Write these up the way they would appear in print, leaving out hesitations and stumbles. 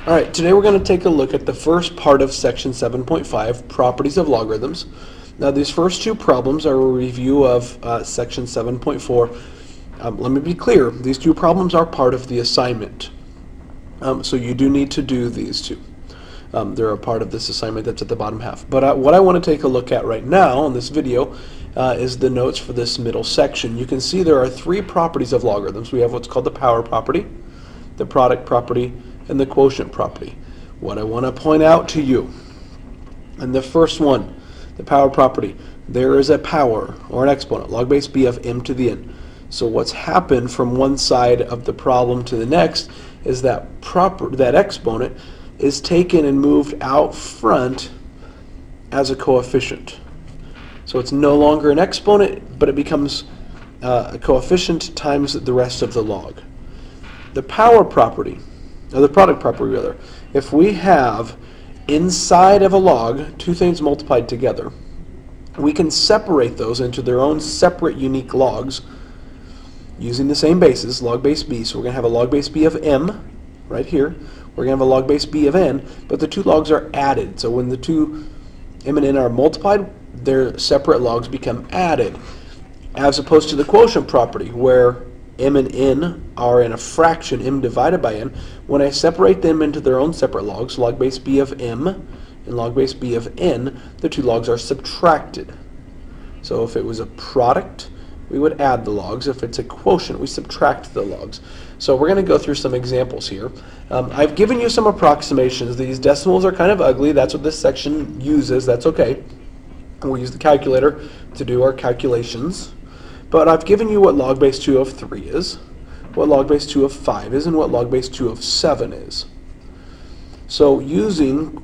Alright, today we're going to take a look at the first part of section 7.5, Properties of Logarithms. Now these first two problems are a review of section 7.4. Let me be clear, these two problems are part of the assignment. So you do need to do these two. They're a part of this assignment that's at the bottom half. But what I want to take a look at right now in this video is the notes for this middle section. You can see there are three properties of logarithms. We have what's called the power property, the product property, and the quotient property. What I want to point out to you, and the first one, the power property, there is a power or an exponent, log base b of m to the n. So what's happened from one side of the problem to the next is that exponent is taken and moved out front as a coefficient. So it's no longer an exponent, but it becomes a coefficient times the rest of the log. The power property, or the product property rather, if we have inside of a log two things multiplied together, we can separate those into their own separate unique logs using the same basis, log base b. So we're going to have a log base b of m right here. We're going to have a log base b of n, but the two logs are added. So when the two m and n are multiplied, their separate logs become added, as opposed to the quotient property where m and n are in a fraction, m divided by n. When I separate them into their own separate logs, log base b of m and log base b of n, the two logs are subtracted. So if it was a product, we would add the logs. If it's a quotient, we subtract the logs. So we're going to go through some examples here. I've given you some approximations. These decimals are kind of ugly. That's what this section uses. That's okay. We'll use the calculator to do our calculations. But I've given you what log base 2 of 3 is, what log base 2 of 5 is, and what log base 2 of 7 is. So using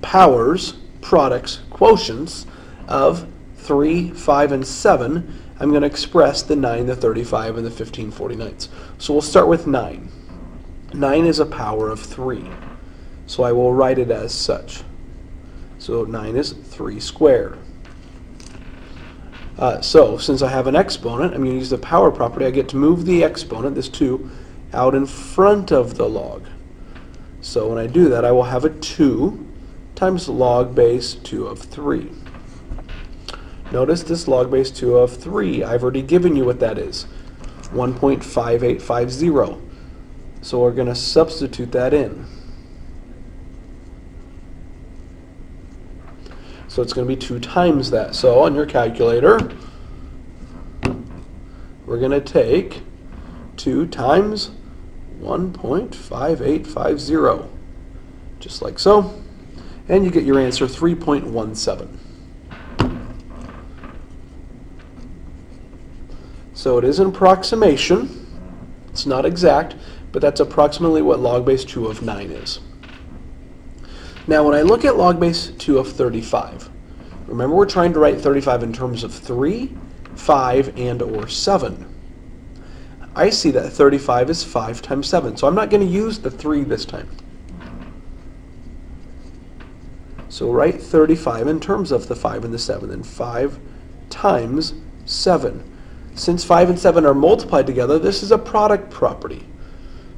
powers, products, quotients of 3, 5, and 7, I'm going to express the 9, the 35, and the 15/49. So we'll start with 9. 9 is a power of 3. So I will write it as such. So 9 is 3 squared. So since I have an exponent, I'm going to use the power property. I get to move the exponent, this 2, out in front of the log. So when I do that, I will have a 2 times log base 2 of 3. Notice this log base 2 of 3. I've already given you what that is, 1.5850. So we're going to substitute that in. So it's going to be 2 times that. So on your calculator, we're going to take 2 times 1.5850, just like so. And you get your answer, 3.17. So it is an approximation. It's not exact, but that's approximately what log base 2 of 9 is. Now when I look at log base 2 of 35, remember we're trying to write 35 in terms of 3, 5, and or 7. I see that 35 is 5 times 7, so I'm not going to use the 3 this time. So write 35 in terms of the 5 and the 7, and 5 times 7. Since 5 and 7 are multiplied together, this is a product property.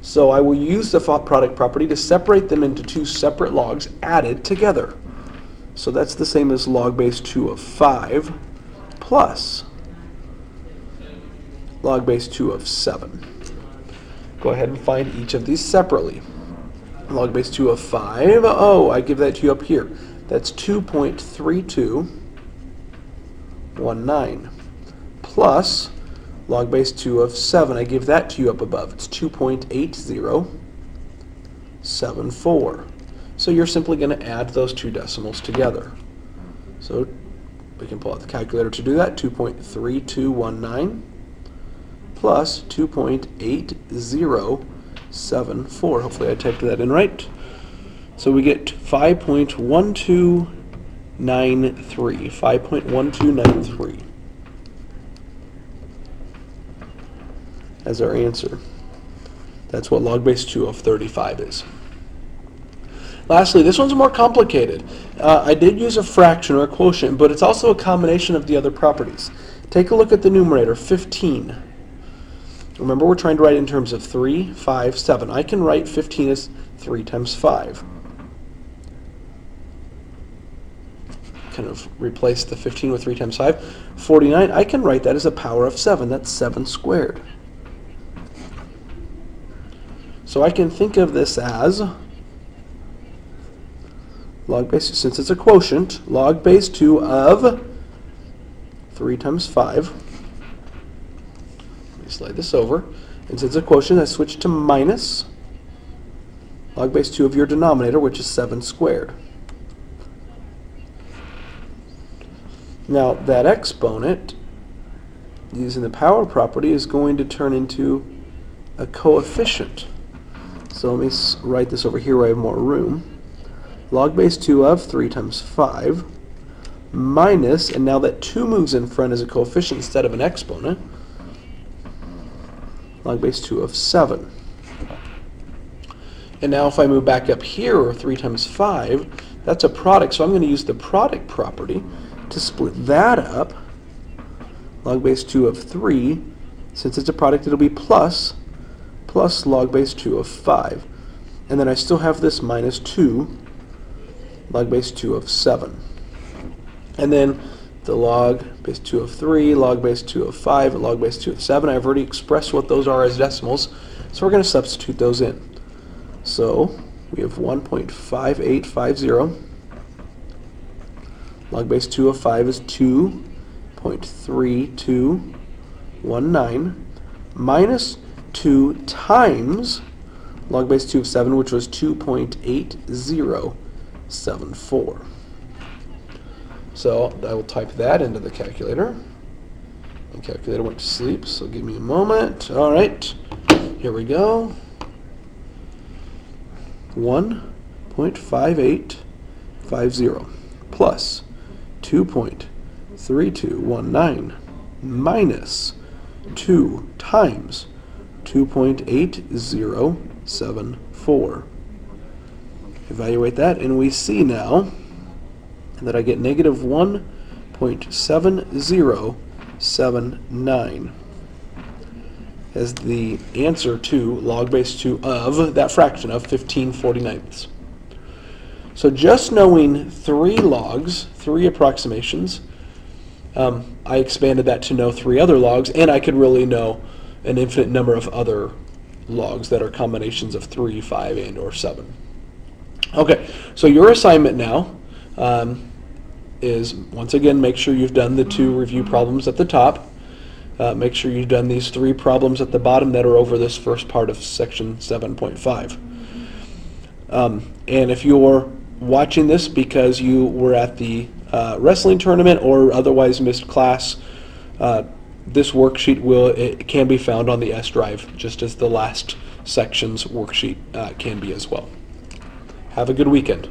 So I will use the product property to separate them into 2 separate logs added together. So that's the same as log base 2 of 5 plus log base 2 of 7. Go ahead and find each of these separately. Log base 2 of 5, oh, I give that to you up here. That's 2.3219 plus log base 2 of 7. I give that to you up above. It's 2.8074. So you're simply going to add those two decimals together. So we can pull out the calculator to do that. 2.3219 plus 2.8074. Hopefully I typed that in right. So we get 5.1293. 5.1293 as our answer. That's what log base 2 of 35 is. Lastly, this one's more complicated. I did use a fraction or a quotient, but it's also a combination of the other properties. Take a look at the numerator, 15. Remember, we're trying to write in terms of 3, 5, 7. I can write 15 as 3 times 5. Kind of replace the 15 with 3 times 5. 49, I can write that as a power of 7. That's 7 squared. So I can think of this as log base, since it's a quotient, log base 2 of 3 times 5. Let me slide this over. And since it's a quotient, I switch to minus log base 2 of your denominator, which is 7 squared. Now, that exponent, using the power property, is going to turn into a coefficient. So let me write this over here where I have more room. Log base 2 of 3 times 5 minus, and now that 2 moves in front as a coefficient instead of an exponent, log base 2 of 7. And now if I move back up here, 3 times 5, that's a product, so I'm going to use the product property to split that up. Log base 2 of 3, since it's a product, it'll be plus log base 2 of 5. And then I still have this minus 2, log base 2 of 7. And then the log base 2 of 3, log base 2 of 5, and log base 2 of 7. I've already expressed what those are as decimals, so we're going to substitute those in. So we have 1.5850. Log base 2 of 5 is 2.3219 minus 2 times log base 2 of 7, which was 2.8074. So I will type that into the calculator. The calculator went to sleep, so give me a moment. All right, here we go. 1.5850 plus 2.3219 minus 2 times 2.8074. Evaluate that, and we see now that I get negative 1.7079 as the answer to log base 2 of that fraction of 15/49. So just knowing 3 logs, 3 approximations, I expanded that to know 3 other logs, and I could really know an infinite number of other logs that are combinations of 3, 5, and or 7. Okay, so your assignment now is, once again, make sure you've done the 2 review problems at the top. Make sure you've done these 3 problems at the bottom that are over this first part of section 7.5. And if you're watching this because you were at the wrestling tournament or otherwise missed class, this worksheet it can be found on the S drive, just as the last section's worksheet can be as well. Have a good weekend.